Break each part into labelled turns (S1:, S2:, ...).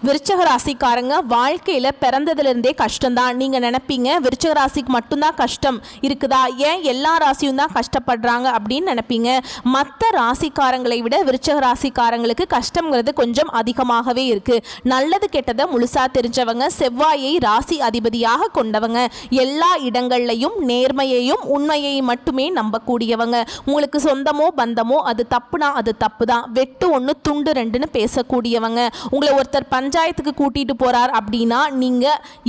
S1: விருச்சக ராசிக்காரங்க வாழ்க்கையில் பிறந்ததுலேருந்தே கஷ்டம்தான். நீங்கள் நினைப்பீங்க விருச்சக ராசிக்கு மட்டும்தான் கஷ்டம் இருக்குதா, ஏன் எல்லா ராசியும் தான் கஷ்டப்படுறாங்க அப்படின்னு நினைப்பீங்க. மற்ற ராசிக்காரங்களை விட விருச்சக ராசிக்காரங்களுக்கு கஷ்டங்கிறது கொஞ்சம் அதிகமாகவே இருக்குது. நல்லது கெட்டதை முழுசாக தெரிஞ்சவங்க, செவ்வாயை ராசி அதிபதியாக கொண்டவங்க, எல்லா இடங்கள்லையும் நேர்மையையும் உண்மையையும் மட்டுமே நம்பக்கூடியவங்க. உங்களுக்கு சொந்தமோ பந்தமோ அது தப்புனா அது தப்பு தான், வெட்டு ஒன்று துண்டு ரெண்டுன்னு பேசக்கூடியவங்க. உங்களை ஒருத்தர் பஞ்சாயத்துக்கு கூட்டிட்டு போறார் அப்படின்னா நீங்க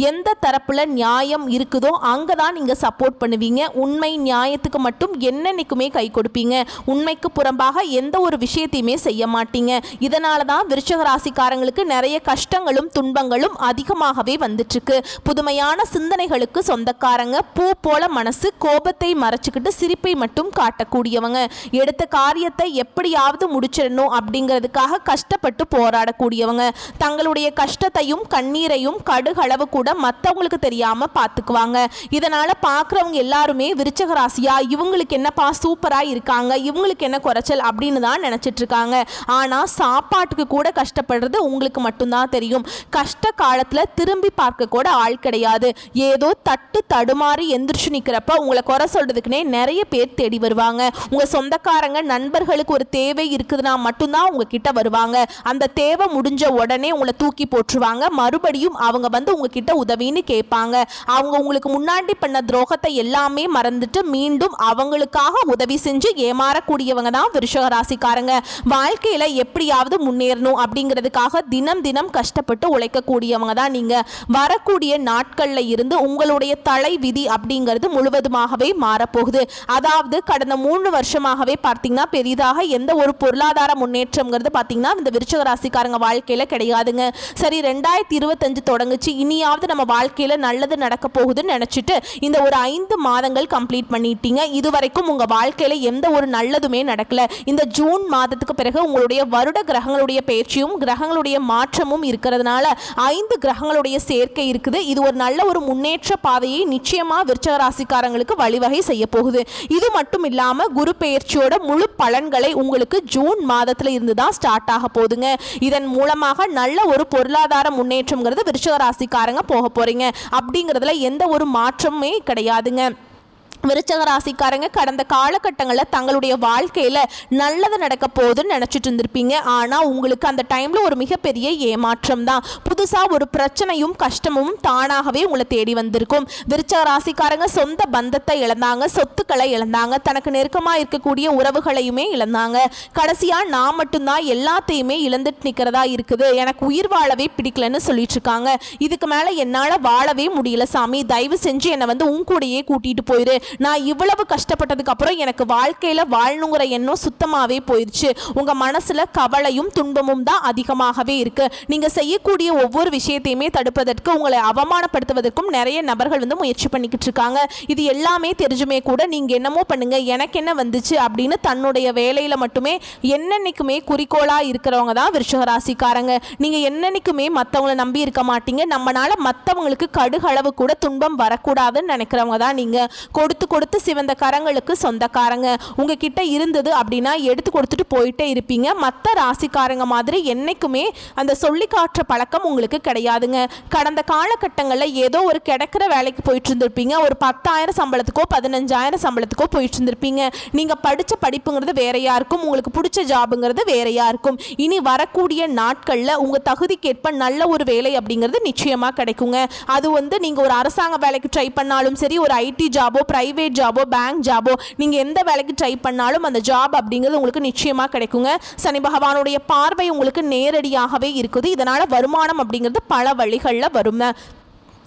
S1: எந்த தரப்புல நியாயம் இருக்குதோ அங்க தான் நீங்க சப்போர்ட் பண்ணுவீங்க. உண்மை நியாயத்துக்கு மட்டும் என்னன்னைக்குமே கை கொடுப்பீங்க. உண்மைக்கு புறம்பாக எந்த ஒரு விஷயத்தையுமே செய்ய மாட்டீங்க. இதனால தான் விருச்சக ராசிக்காரங்களுக்கு நிறைய கஷ்டங்களும் துன்பங்களும் அதிகமாகவே வந்துட்டு இருக்கு. புதுமையான சிந்தனைகளுக்கு சொந்தக்காரங்க, பூ போல மனசு, கோபத்தை மறைச்சுக்கிட்டு சிரிப்பை மட்டும் காட்டக்கூடியவங்க, எடுத்த காரியத்தை எப்படியாவது முடிச்சிடணும் அப்படிங்கிறதுக்காக கஷ்டப்பட்டு போராடக்கூடியவங்க, தங்களுடைய கஷ்டத்தையும் கண்ணீரையும் கடுகளவு கூட மற்றவங்களுக்கு தெரியாம பார்த்துக்குவாங்க. இதனால பார்க்குறவங்க எல்லாருமே விருச்சக ராசியா, இவங்களுக்கு என்னப்பா சூப்பரா இருக்காங்க, இவங்களுக்கு என்ன குறைச்சல் அப்படின்னு தான் நினைச்சிட்டு இருக்காங்க. ஆனா சாப்பாட்டுக்கு கூட கஷ்டப்படுறது உங்களுக்கு மட்டும்தான் தெரியும். கஷ்ட காலத்துல திரும்பி பார்க்க கூட ஆள் கிடையாது. ஏதோ தட்டு தடுமாறி எந்திரிச்சு நிக்கிறப்ப உங்களை குறை சொல்றதுக்குன்னே நிறைய பேர் தேடி வருவாங்க. உங்க சொந்தக்காரங்க நண்பர்களுக்கு ஒரு தேவை இருக்குதுன்னா மட்டும்தான் உங்ககிட்ட வருவாங்க. அந்த தேவை முடிஞ்ச உடனே உங்களை தூக்கி போட்டுருவாங்க. மறுபடியும் அவங்க வந்து உங்ககிட்ட உதவின்னு கேட்பாங்க. அவங்க உங்களுக்கு முன்னாடி பண்ண துரோகத்தை எல்லாமே மறந்துட்டு மீண்டும் அவங்களுக்காக உதவி செஞ்சு ஏமாறக்கூடியவங்க தான் விருச்சக ராசிக்காரங்க. வாழ்க்கையில எப்படியாவது முன்னேறணும் அப்படிங்கிறதுக்காக தினம் தினம் கஷ்டப்பட்டு உழைக்கக்கூடியவங்க தான் நீங்க. வரக்கூடிய நாட்கள்ல இருந்து உங்களுடைய தலை விதி அப்படிங்கிறது முழுவதுமாகவே மாறப்போகுது. அதாவது கடந்த 3 வருஷமாகவே பார்த்தீங்கன்னா பெரிதாக எந்த ஒரு பொருளாதார முன்னேற்றம்ங்கிறது பார்த்தீங்கன்னா இந்த விருச்சக ராசிக்காரங்க வாழ்க்கையில கிடையாதுங்க. சரி, 2025 தொடங்குச்சு, இனியாவது நம்ம வாழ்க்கையில நல்லது நடக்க போகுதுன்னு நினைச்சிட்டு இந்த ஒரு 5 மாதங்கள் கம்ப்ளீட் பண்ணிட்டீங்க. இதுவரைக்கும் உங்க வாழ்க்கையில எந்த ஒரு நல்லதுமே நடக்கல. இந்த ஜூன் மாதத்துக்கு பிறகு உங்களுடைய வருட கிரகங்களுடைய பேச்சும் கிரகங்களுடைய மாற்றமும் இருக்கிறதுனால 5 கிரகங்களுடைய சேர்க்கை இருக்குது. இது ஒரு நல்ல ஒரு முன்னேற்ற பாதையை நிச்சயமா விருச்சக ராசிக்காரங்களுக்கு வழிவகை செய்ய போகுது. இது மட்டும் இல்லாம குரு பெயர்ச்சியோட முழு பலன்களை உங்களுக்கு ஜூன் மாதத்துல இருந்து தான் ஸ்டார்ட் ஆக போகுதுங்க. இதன் மூலமாக நல்ல ஒரு பொருளாதார முன்னேற்றம்ங்கிறது விருச்சக ராசிக்காரங்க போக போறீங்க. அப்படிங்கிறதுல எந்த ஒரு மாற்றமே கிடையாதுங்க. விருச்சக ராசிக்காரங்க கடந்த காலகட்டங்களில் தங்களுடைய வாழ்க்கையில் நல்லது நடக்க போகுதுன்னு நினச்சிட்டு இருந்திருப்பீங்க. ஆனால் உங்களுக்கு அந்த டைமில் ஒரு மிகப்பெரிய ஏமாற்றம் தான். புதுசாக ஒரு பிரச்சனையும் கஷ்டமும் தானாகவே உங்களை தேடி வந்திருக்கும். விருச்சக ராசிக்காரங்க சொந்த பந்தத்தை இழந்தாங்க, சொத்துக்களை இழந்தாங்க, தனக்கு நெருக்கமாக இருக்கக்கூடிய உறவுகளையுமே இழந்தாங்க. கடைசியாக நான் மட்டும்தான் எல்லாத்தையுமே இழந்துட்டு நிற்கிறதா இருக்குது, எனக்கு உயிர் வாழவே பிடிக்கலன்னு சொல்லிட்டு இருக்காங்க. இதுக்கு மேலே என்னால் வாழவே முடியல சாமி, தயவு செஞ்சு என்னை வந்து உன் கூடயே கூட்டிகிட்டு போயிரு, நான் இவ்வளவு கஷ்டப்பட்டதுக்கு அப்புறம் எனக்கு வாழ்க்கையில வாழணுங்கிற எண்ணம் சுத்தமாவே போயிடுச்சு. உங்க மனசுல கவலையும் துன்பமும் தான் அதிகமாகவே இருக்கு. நீங்க செய்யக்கூடிய ஒவ்வொரு விஷயத்தையுமே தடுப்பதற்கு, உங்களை அவமானப்படுத்துவதற்கும் நிறைய நபர்கள் வந்து முயற்சி பண்ணிக்கிட்டு இருக்காங்க. இது எல்லாமே தெரிஞ்சுமே கூட நீங்க என்னமோ பண்ணுங்க, எனக்கு என்ன வந்துச்சு அப்படின்னு தன்னுடைய வேலையில மட்டுமே என்னன்னைக்குமே குறிக்கோளா இருக்கிறவங்க தான் விருச்சக ராசிக்காரங்க. நீங்க என்னன்னைக்குமே மற்றவங்களை நம்பி இருக்க மாட்டீங்க. நம்மளால மற்றவங்களுக்கு கடுகளவு கூட துன்பம் வரக்கூடாதுன்னு நினைக்கிறவங்க தான் நீங்க. கொடுத்து சிவந்த கரங்களுக்கு சொந்தக்காரங்க. உங்ககிட்ட இருந்தது அப்படின்னா எடுத்து கொடுத்துட்டு போயிட்டே இருப்பீங்க. மற்ற ராசிக்காரங்க மாதிரி என்னைக்குமே அந்த சொல்லி காட்டுற பழக்கம் உங்களுக்கு கிடையாதுங்க. கடந்த காலகட்டங்களில் ஏதோ ஒரு கிடைக்கிற வேலைக்கு போயிட்டு இருந்திருப்பீங்க. ஒரு 10,000 சம்பளத்துக்கோ 15,000 சம்பளத்துக்கோ போயிட்டு இருந்திருப்பீங்க. நீங்க படிச்ச படிப்புங்கிறது வேறையா இருக்கும், உங்களுக்கு பிடிச்ச ஜாபுங்கிறது வேறையா இருக்கும். இனி வரக்கூடிய நாட்களில் உங்க தகுதிக்கேற்ப நல்ல ஒரு வேலை அப்படிங்கிறது நிச்சயமா கிடைக்குங்க. அது வந்து நீங்க ஒரு அரசாங்க வேலைக்கு ட்ரை பண்ணாலும் சரி, ஒரு ஐடி ஜாபோ, பிரைவேட் ஜாபோ, பேங்க் ஜாபோ, நீங்க எந்த வேலைக்கு ட்ரை பண்ணாலும் அந்த ஜாப் அப்படிங்கிறது உங்களுக்கு நிச்சயமா கிடைக்குங்க. சனி பகவானுடைய பார்வை உங்களுக்கு நேரடியாகவே இருக்குது. இதனால வருமானம் அப்படிங்கிறது பல வழிகளில் வரும்.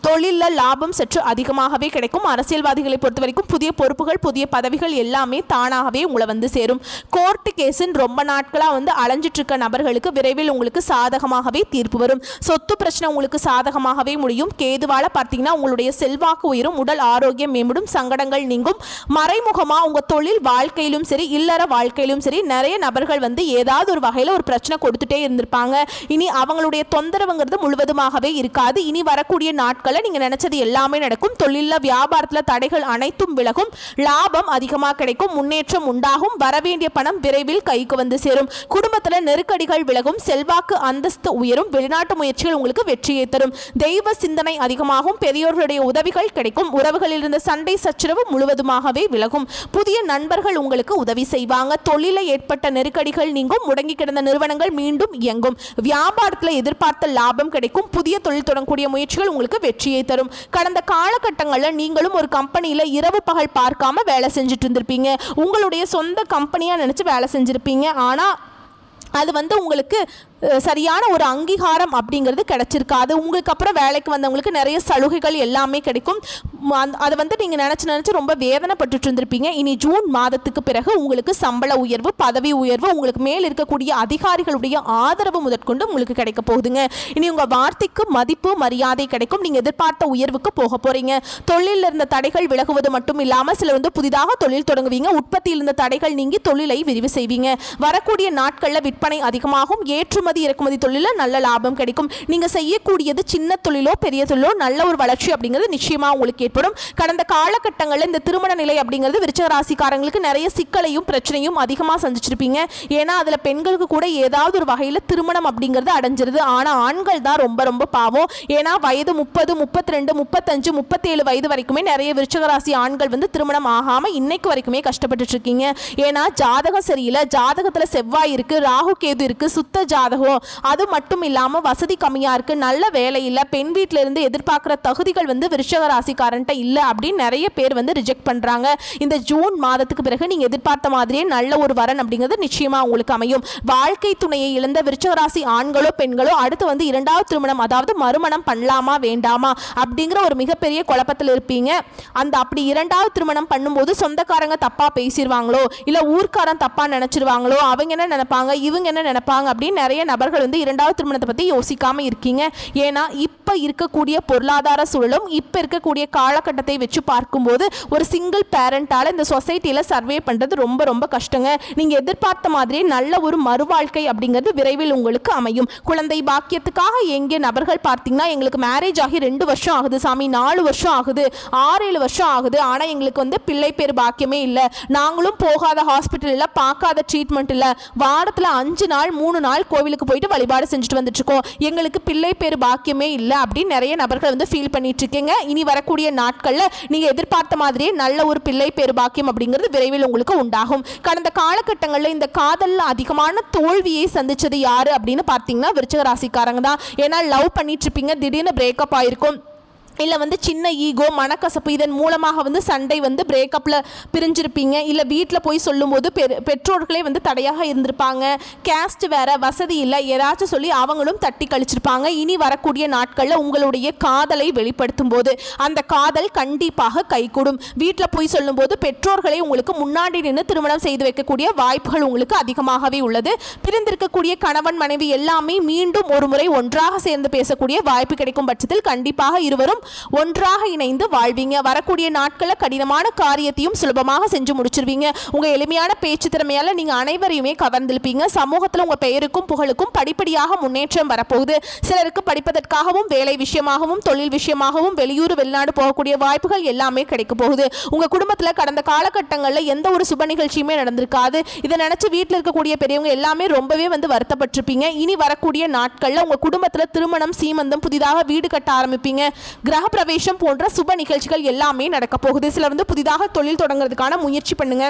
S1: தொழிலில் லாபம் சற்று அதிகமாகவே கிடைக்கும். அரசியல்வாதிகளை பொறுத்த வரைக்கும் புதிய பொறுப்புகள், புதிய பதவிகள் எல்லாமே தானாகவே உங்களை வந்து சேரும். கோர்ட்டு கேஸுன்னு ரொம்ப நாட்களாக வந்து அலைஞ்சிட்டு இருக்க நபர்களுக்கு விரைவில் உங்களுக்கு சாதகமாகவே தீர்ப்பு வரும். சொத்து பிரச்சனை உங்களுக்கு சாதகமாகவே முடியும். கேதுவால பார்த்தீங்கன்னா உங்களுடைய செல்வாக்கு உயரும், உடல் ஆரோக்கியம் மேம்படும், சங்கடங்கள் நீங்கும். மறைமுகமாக உங்கள் தொழில் வாழ்க்கையிலும் சரி, இல்லற வாழ்க்கையிலும் சரி நிறைய நபர்கள் வந்து ஏதாவது ஒரு வகையில் ஒரு பிரச்சனை கொடுத்துட்டே இருந்திருப்பாங்க. இனி அவங்களுடைய தொந்தரவுங்கிறது முழுவதுமாகவே இருக்காது. இனி வரக்கூடிய நாட்கள் நாட்களில் நீங்கள் நினைச்சது எல்லாமே நடக்கும். தொழிலில் வியாபாரத்தில் தடைகள் அனைத்தும் விலகும். லாபம் அதிகமாக கிடைக்கும். முன்னேற்றம் உண்டாகும். வரவேண்டிய பணம் விரைவில் கைக்கு வந்து சேரும். குடும்பத்தில் நெருக்கடிகள் விலகும். செல்வாக்கு அந்தஸ்து உயரும். வெளிநாட்டு முயற்சிகள் உங்களுக்கு வெற்றியை தரும். தெய்வ சிந்தனை அதிகமாகும். பெரியோர்களுடைய உதவிகள் கிடைக்கும். உறவுகளில் இருந்த சண்டை சச்சரவு முழுவதுமாகவே விலகும். புதிய நண்பர்கள் உங்களுக்கு உதவி செய்வாங்க. தொழிலில் ஏற்பட்ட நெருக்கடிகள் நீங்கும். முடங்கி கிடந்த நிறுவனங்கள் மீண்டும் இயங்கும். வியாபாரத்தில் எதிர்பார்த்த லாபம் கிடைக்கும். புதிய தொழில் தொடங்கக்கூடிய முயற்சிகள் உங்களுக்கு வெற்றியை தரும். கடந்த காலகட்டங்களில் நீங்களும் ஒரு கம்பெனியில் இரவு பகல் பார்க்காம வேலை செஞ்சுட்டு இருந்திருப்பீங்க. உங்களுடைய சொந்த கம்பெனியாக நினச்சி வேலை செஞ்சுருப்பீங்க. ஆனால் அது உங்களுக்கு சரியான ஒரு அங்கீகாரம் அப்படிங்கிறது கிடைச்சிருக்காது. உங்களுக்கு அப்புறம் வேலைக்கு வந்தவங்களுக்கு நிறைய சலுகைகள் எல்லாமே கிடைக்கும். அதை நீங்கள் நினச்சி ரொம்ப வேதனைப்பட்டு இருந்திருப்பீங்க. இனி ஜூன் மாதத்துக்கு பிறகு உங்களுக்கு சம்பள உயர்வு, பதவி உயர்வு, உங்களுக்கு மேல் இருக்கக்கூடிய அதிகாரிகளுடைய ஆதரவு முதற்கொண்டு உங்களுக்கு கிடைக்க போகுதுங்க. இனி உங்கள் வார்த்தைக்கு மதிப்பு மரியாதை கிடைக்கும். நீங்கள் எதிர்பார்த்த உயர்வுக்கு போக போகிறீங்க. தொழிலில் இருந்த தடைகள் விலகுவது மட்டும் இல்லாமல் சிலர் புதிதாக தொழில் தொடங்குவீங்க. உற்பத்தியில் இருந்த தடைகள் நீங்கி தொழிலை விரிவு செய்வீங்க. வரக்கூடிய நாட்களில் விற்பனை அதிகமாகும். ஏற்றுமதி இறக்குமதி தொழிலில் நல்ல லாபம் கிடைக்கும். நீங்க செய்யக்கூடியது சின்ன தொழிலோ பெரிய தொழிலோ நல்ல ஒரு வளர்ச்சி அப்படிங்கிறது நிச்சயமா உங்களுக்கு ஏற்படும். கடந்த காலகட்டங்களில் இந்த திருமண நிலை அப்படிங்கிறது விருச்சிக ராசிக்காரங்களுக்கு நிறைய சிக்கலையும் பிரச்சனையும் அதிகமாக சந்திச்சிருப்பீங்க. ஏன்னா அதில் பெண்களுக்கு கூட ஏதாவது ஒரு வகையில் திருமணம் அப்படிங்கிறது அடைஞ்சிருது. ஆனால் ஆண்கள் தான் ரொம்ப ரொம்ப பாவம். ஏன்னா வயது 30, 32, 35, 37 வயது வரைக்குமே நிறைய விருச்சிக ராசி ஆண்கள் திருமணம் ஆகாமல் இன்னைக்கு வரைக்குமே கஷ்டப்பட்டு இருக்கீங்க. ஏன்னா ஜாதகம் சரியில்லை. ஜாதகத்தில் செவ்வாய் இருக்கு, ராகு கேது இருக்கு, சுத்த ஜாதகம். அது மட்டும் இல்லாம வசதி கம்மியா இருக்கு, நல்ல வேலை இல்ல, பெண் வீட்ல இருந்து எதிர்பார்க்கிற தகுதிகள் விருச்சிக ராசிக்காரன்ட்ட இல்ல அப்படின்னு நிறைய பேர் ரிஜெக்ட் பண்றாங்க. இந்த ஜூன் மாதத்துக்கு பிறகு நீங்க எதிர்பார்த்த மாதிரியே நல்ல ஒரு வரன் அப்படிங்கிறது நிச்சயமா உங்களுக்கு அமையும். வாழ்க்கை துணையை இழந்த விருச்சிக ராசி ஆண்களோ பெண்களோ அடுத்து இரண்டாவது திருமணம் அதாவது மறுமணம் பண்ணலாமா வேண்டாமா அப்படிங்கிற ஒரு மிகப்பெரிய குழப்பத்தில் இருப்பீங்க. அப்படி இரண்டாவது திருமணம் பண்ணும்போது சொந்தக்காரங்க தப்பா பேசிடுவாங்களோ இல்ல ஊர்க்காரன் தப்பா நினைச்சிருவாங்களோ, அவங்க என்ன நினைப்பாங்க இவங்க என்ன நினைப்பாங்க அப்படின்னு நிறைய நபர்கள் இரண்டாவது திருமணத்தை பத்தி யோசிக்காம இருக்கீங்க. ஏன்னா இப்ப இருக்கக்கூடிய பொருளாதார சூழலும் இப்ப இருக்கக்கூடிய காலகட்டத்தை வச்சு பார்க்கும்போது ஒரு சிங்கிள் பேரண்டால இந்த சொசைட்டில சர்வே பண்றது ரொம்ப ரொம்ப கஷ்டங்க. நீங்க எதிர்பார்த்த மாதிரியே நல்ல ஒரு மறுவாழ்க்கை அப்படிங்கிறது விரைவில் உங்களுக்கு அமையும். குழந்தை பாக்கியத்துக்காக எங்கே நபர்கள் பார்த்தீங்கன்னா எங்களுக்கு மேரேஜ் ஆகி 2 வருஷம் ஆகுது சாமி, 4 வருஷம் ஆகுது, 6-7 வருஷம் ஆகுது, ஆனா எங்களுக்கு பிள்ளை பேர் பாக்கியமே இல்லை, நாங்களும் போகாத ஹாஸ்பிட்டல் இல்லை, பார்க்காத ட்ரீட்மெண்ட் இல்லை, வாரத்தில் 5 நாள் 3 நாள் கோவிலுக்கு போயிட்டு வழிபாடு செஞ்சுட்டு வந்துட்டு இருக்கோம், எங்களுக்கு பிள்ளை பேர் பாக்கியமே இல்லை அப்படின்னு நிறைய நபர்கள் ஃபீல் பண்ணிட்டு இருக்கீங்க. இனி வரக்கூடிய நாட்களில் நீங்க எதிர்பார்த்த மாதிரியே நல்ல ஒரு பிள்ளை பேர் பாக்கியம் அப்படிங்கிறது விரைவில் உங்களுக்கு உண்டாகும். கடந்த காலகட்டங்களில் இந்த காதலில் அதிகமான தோல்வியை சந்திச்சது யாரு அப்படின்னு பார்த்தீங்கன்னா விருச்சிக ராசிக்காரங்க தான். ஏன்னா லவ் பண்ணிட்டு இருப்பீங்க, திடீர்னு பிரேக்கப் ஆயிருக்கும், இல்லை சின்ன ஈகோ மனக்கசப்பு இதன் மூலமாக சண்டை பிரேக்கப்பில் பிரிஞ்சிருப்பீங்க. இல்லை வீட்டில் போய் சொல்லும்போது பெற்றோர்களே தடையாக இருந்திருப்பாங்க. கேஸ்ட் வேற, வசதி இல்லை, ஏதாச்சும் சொல்லி அவங்களும் தட்டி கழிச்சிருப்பாங்க. இனி வரக்கூடிய நாட்களில் உங்களுடைய காதலை வெளிப்படுத்தும் போது அந்த காதல் கண்டிப்பாக கைகூடும். வீட்டில் போய் சொல்லும்போது பெற்றோர்களை உங்களுக்கு முன்னாடி நின்று திருமணம் செய்து வைக்கக்கூடிய வாய்ப்புகள் உங்களுக்கு அதிகமாகவே உள்ளது. பிரிந்திருக்கக்கூடிய கணவன் மனைவி எல்லாமே மீண்டும் ஒரு முறை ஒன்றாக சேர்ந்து பேசக்கூடிய வாய்ப்பு கிடைக்கும் பட்சத்தில் கண்டிப்பாக இருவரும் ஒன்றாக இணைந்து வாழ்வீங்க. வரக்கூடிய நாட்களில் கடினமான காரியத்தையும் சுலபமாக செஞ்சு முடிச்சிருவீங்க. உங்க எளிமையான பேச்சு திறமையால நீங்க அனைவரையுமே கவர்ந்திருப்பீங்க. சமூகத்தில் உங்க பெயருக்கும் புகழுக்கும் படிப்படியாக முன்னேற்றம் வரப்போகுது. சிலருக்கு படிப்பதற்காகவும் வேலை விஷயமாகவும் தொழில் விஷயமாகவும் வெளியூர் வெளிநாடு போகக்கூடிய வாய்ப்புகள் எல்லாமே கிடைக்க போகுது. உங்க குடும்பத்தில் கடந்த காலகட்டங்களில் எந்த ஒரு சுப நிகழ்ச்சியுமே நடந்திருக்காது. இதை நினைச்சு வீட்டில் இருக்கக்கூடிய பெரியவங்க எல்லாமே ரொம்பவே வருத்தப்பட்டிருப்பீங்க. இனி வரக்கூடிய நாட்களில் உங்க குடும்பத்தில் திருமணம், சீமந்தம், புதிதாக வீடு கட்ட ஆரம்பிப்பீங்க. கிரக பிரவேசம் போன்ற சுப நிகழ்ச்சிகள் எல்லாமே நடக்க போகுது. சிலர் புதிதாக தொழில் தொடங்குறதுக்கான முயற்சி பண்ணுங்க.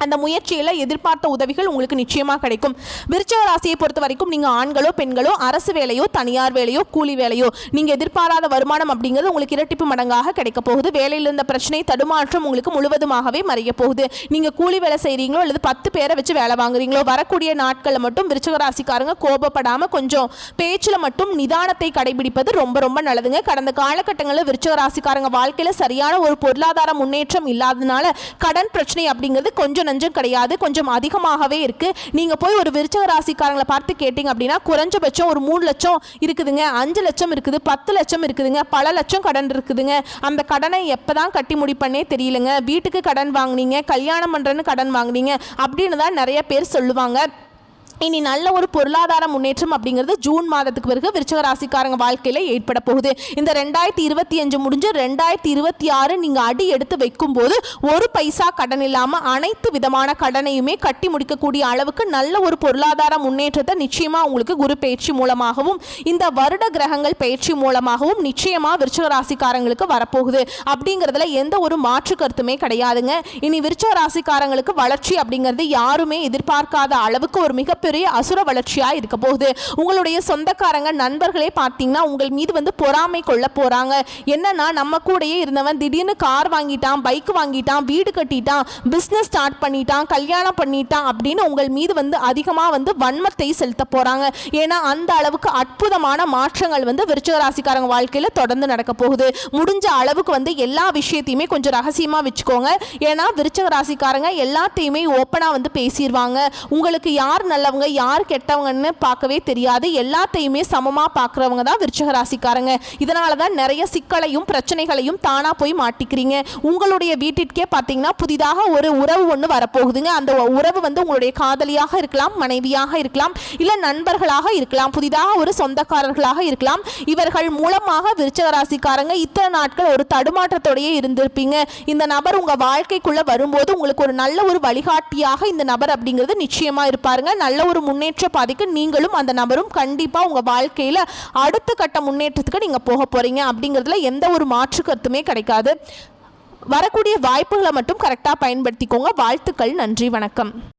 S1: அந்த முயற்சியில் எதிர்பார்த்த உதவிகள் உங்களுக்கு நிச்சயமாக கிடைக்கும். விருச்சிக ராசியை பொறுத்த வரைக்கும் நீங்கள் ஆண்களோ பெண்களோ அரசு வேலையோ தனியார் வேலையோ கூலி வேலையோ நீங்கள் எதிர்பாராத வருமானம் அப்படிங்கிறது உங்களுக்கு இரட்டிப்பு மடங்காக கிடைக்க போகுது. வேலையில் இருந்த பிரச்சனை தடுமாற்றம் உங்களுக்கு முழுவதுமாகவே மறைய போகுது. நீங்கள் கூலி வேலை செய்கிறீங்களோ அல்லது 10 பேரை வச்சு வேலை வாங்குறீங்களோ வரக்கூடிய நாட்களில் மட்டும் விருச்சிக ராசிக்காரங்க கோபப்படாமல் கொஞ்சம் பேச்சில் மட்டும் நிதானத்தை கடைபிடிப்பது ரொம்ப ரொம்ப நல்லதுங்க. கடந்த காலகட்டங்களில் விருச்சிக ராசிக்காரங்க வாழ்க்கையில் சரியான ஒரு பொருளாதார முன்னேற்றம் இல்லாததுனால கடன் பிரச்சனை அப்படிங்கிறது கொஞ்சம் நஞ்சம் கிடையாது, கொஞ்சம் அதிகமாகவே இருக்கு. நீங்க போய் ஒரு விருச்சிக ராசிக்காரங்களை பார்த்து கேட்டீங்க அப்படின்னா குறைஞ்சபட்சம் ஒரு 3 லட்சம் இருக்குதுங்க, 5 லட்சம் இருக்குது, 10 லட்சம் இருக்குதுங்க, பல லட்சம் கடன் இருக்குதுங்க. அந்த கடனை எப்பதான் கட்டி முடிப்பன்னே தெரியலங்க. வீட்டுக்கு கடன் வாங்கினீங்க, கல்யாணம் பண்றேன்னு கடன் வாங்கினீங்க அப்படின்னு தான் நிறைய பேர் சொல்லுவாங்க. இனி நல்ல ஒரு பொருளாதார முன்னேற்றம் அப்படிங்கிறது ஜூன் மாதத்துக்கு பிறகு விருச்சிக ராசிக்காரங்க வாழ்க்கையில் ஏற்பட போகுது. இந்த 2025 முடிஞ்சு 2026 நீங்கள் அடி எடுத்து வைக்கும்போது ஒரு பைசா கடன் இல்லாமல் அனைத்து விதமான கடனையுமே கட்டி முடிக்கக்கூடிய அளவுக்கு நல்ல ஒரு பொருளாதார முன்னேற்றத்தை நிச்சயமாக உங்களுக்கு குரு பயிற்சி மூலமாகவும் இந்த வருட கிரகங்கள் பயிற்சி மூலமாகவும் நிச்சயமாக விருச்சிக ராசிக்காரங்களுக்கு வரப்போகுது. அப்படிங்கிறதுல எந்த ஒரு மாற்று கருத்துமே கிடையாதுங்க. இனி விருச்சிக ராசிக்காரங்களுக்கு வளர்ச்சி அப்படிங்கிறது யாருமே எதிர்பார்க்காத அளவுக்கு ஒரு மிகப்பெரிய அசுர வளர்ச்சியா இருக்க போகுது. உங்களுடைய சொந்தக்காரங்க நண்பர்களே பார்த்தீங்கன்னா உங்கள் மீது வந்து பொறாமை கொள்ள போறாங்க. என்னன்னா நம்ம கூடயே இருந்தவன் திடீர்னு கார் வாங்கிட்டான், பைக் வாங்கிட்டான், வீடு கட்டிட்டான், பிசினஸ் ஸ்டார்ட் பண்ணிட்டான், கல்யாணம் பண்ணிட்டான் அப்படின்னு உங்கள் மீது வந்து அதிகமாக வந்து வன்மத்தை செலுத்த போறாங்க. ஏன்னா அந்த அளவுக்கு அற்புதமான மாற்றங்கள் வந்து விருச்சிக ராசிக்காரங்க வாழ்க்கையில் தொடர்ந்து நடக்க போகுது. முடிஞ்ச அளவுக்கு வந்து எல்லா விஷயத்தையுமே கொஞ்சம் ரகசியமா வச்சுக்கோங்க. ஏன்னா விருச்சிக ராசிக்காரங்க எல்லாத்தையுமே ஓப்பனா வந்து பேசிடுவாங்க. உங்களுக்கு யார் நல்லவங்க யார் கெட்டவங்கன்னு பார்க்கவே தெரியாது. எல்லாத்தையுமே சமமாக பார்க்குறவங்க தான் விருச்சிக ராசிக்காரங்க. இதனால தான் நிறைய சிக்கலையும் பிரச்சனைகளையும் தானாக போய் மாட்டிக்கிறீங்க. உங்களுடைய வீட்டிற்கே பார்த்தீங்கன்னா புதிதாக ஒரு உறவு ஒன்று வரப்போகுதுங்க. அந்த உறவு வந்து உங்களுடைய காதலியாக இருக்கலாம், மனைவியாக இருக்கலாம், இல்லை நண்பர்களாக இருக்கலாம், புதிதாக ஒரு சொந்தக்காரர்களாக இருக்கலாம். இவர்கள் மூலமாக விருச்சிக ராசிக்காரங்க இத்தனை நாட்கள் ஒரு தடுமாற்றத்தோடையே இருந்திருப்பீங்க. இந்த நபர் உங்கள் வாழ்க்கைக்குள்ளே வரும்போது உங்களுக்கு ஒரு நல்ல ஒரு வழிகாட்டியாக இந்த நபர் அப்படிங்கிறது நிச்சயமாக இருப்பாருங்க. நல்ல ஒரு முன்னேற்ற பாதைக்கு நீங்களும் அந்த நபரும் கண்டிப்பாக உங்கள் வாழ்க்கையில் அடுத்த கட்ட முன்னேற்றத்துக்கு நீங்கள் போக போகிறீங்க. அப்படிங்கிறதுல எந்த ஒரு மாற்று கருத்துமே கிடைக்காது. வரக்கூடிய வாய்ப்புகளை மட்டும் கரெக்டாக பயன்படுத்திக்கோங்க. வாழ்த்துக்கள். நன்றி. வணக்கம்.